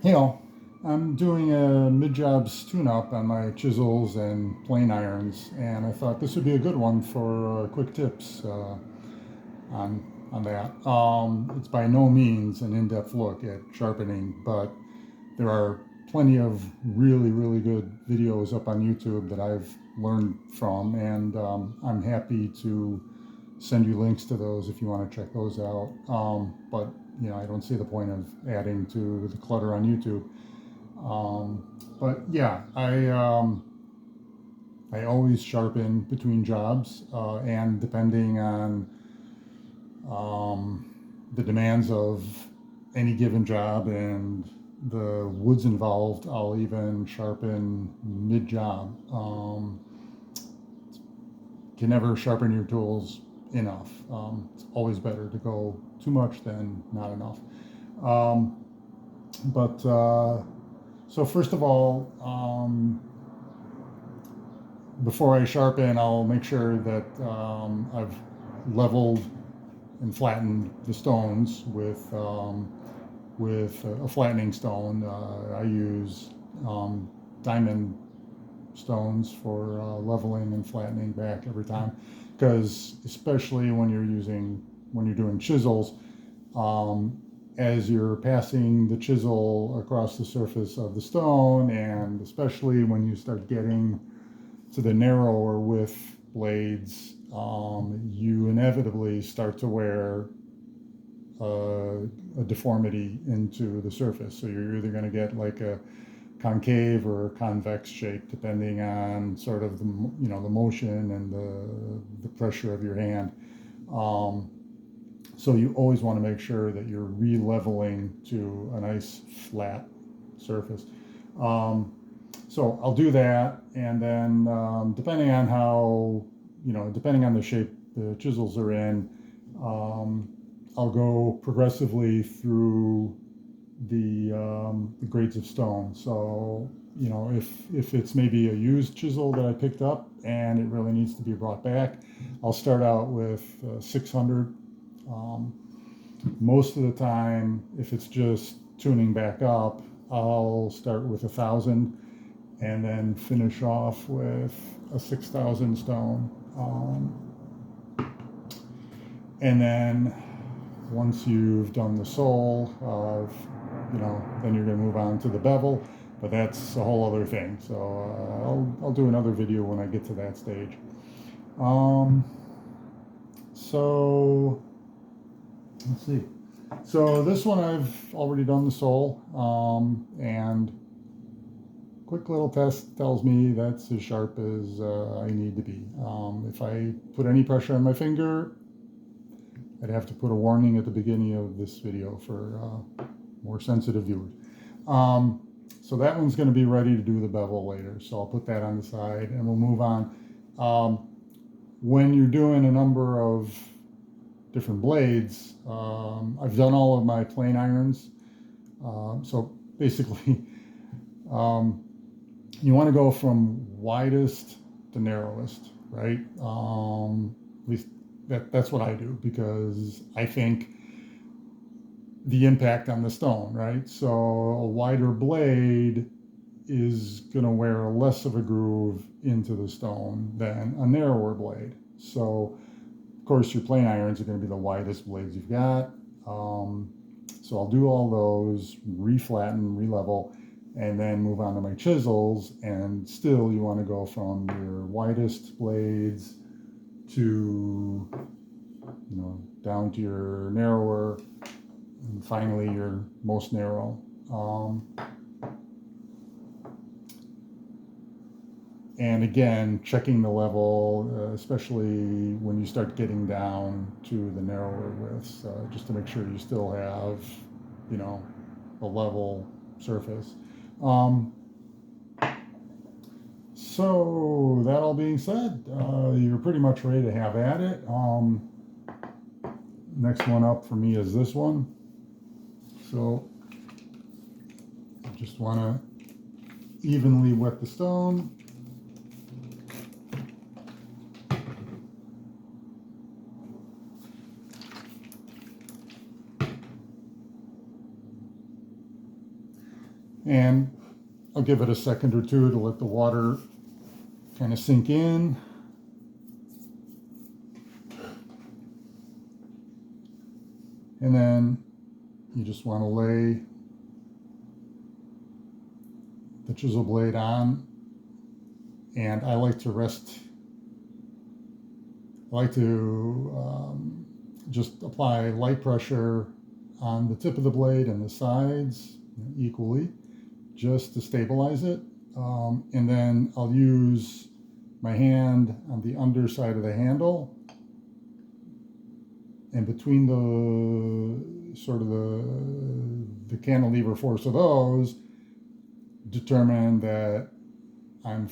you know, I'm doing a mid-jobs tune-up on my chisels and plane irons, and I thought this would be a good one for quick tips on that. It's by no means an in-depth look at sharpening, but there are plenty of really, really good videos up on YouTube that I've learned from, and I'm happy to send you links to those if you want to check those out. But I don't see the point of adding to the clutter on YouTube. But yeah, I always sharpen between jobs, and depending on the demands of any given job and the woods involved, I'll even sharpen mid job. Can never sharpen your tools enough. It's always better to go too much than not enough. Um, but So first of all, before I sharpen, I'll make sure that I've leveled and flattened the stones with a flattening stone. I use diamond stones for leveling and flattening back every time, because especially when you're doing chisels, um, as you're passing the chisel across the surface of the stone, and especially when you start getting to the narrower width blades, you inevitably start to wear a deformity into the surface. So you're either going to get like a concave or convex shape, depending on sort of the motion and the pressure of your hand. Um, so you always want to make sure that you're re-leveling to a nice flat surface. Um, so I'll do that, and then depending on the shape the chisels are in, um, I'll go progressively through the grades of stone. So if it's maybe a used chisel that I picked up and it really needs to be brought back, I'll start out with 600. Um, Most of the time, if it's just tuning back up, I'll start with 1,000 and then finish off with a 6,000 stone. And then once you've done the sole, then you're going to move on to the bevel, but that's a whole other thing. So I'll do another video when I get to that stage. Um, so let's see. So this one I've already done the sole, and quick little test tells me that's as sharp as I need to be. If I put any pressure on my finger, I'd have to put a warning at the beginning of this video for more sensitive viewers. So that one's going to be ready to do the bevel later, so I'll put that on the side and we'll move on. When you're doing a number of different blades, I've done all of my plane irons. So basically, you want to go from widest to narrowest, right? At least that's what I do, because I think the impact on the stone, right? So a wider blade is going to wear less of a groove into the stone than a narrower blade. So of course your plane irons are going to be the widest blades you've got. So I'll do all those, reflatten, re-level, and then move on to my chisels. And still you want to go from your widest blades to down to your narrower, and finally your most narrow. And again, checking the level, especially when you start getting down to the narrower widths, just to make sure you still have, a level surface. So that all being said, you're pretty much ready to have at it. Next one up for me is this one. So I just want to evenly wet the stone. And I'll give it a second or two to let the water kind of sink in. And then you just want to lay the chisel blade on. And I like to just apply light pressure on the tip of the blade and the sides equally, just to stabilize it. And then I'll use my hand on the underside of the handle, and between the cantilever force of those, determine that I'm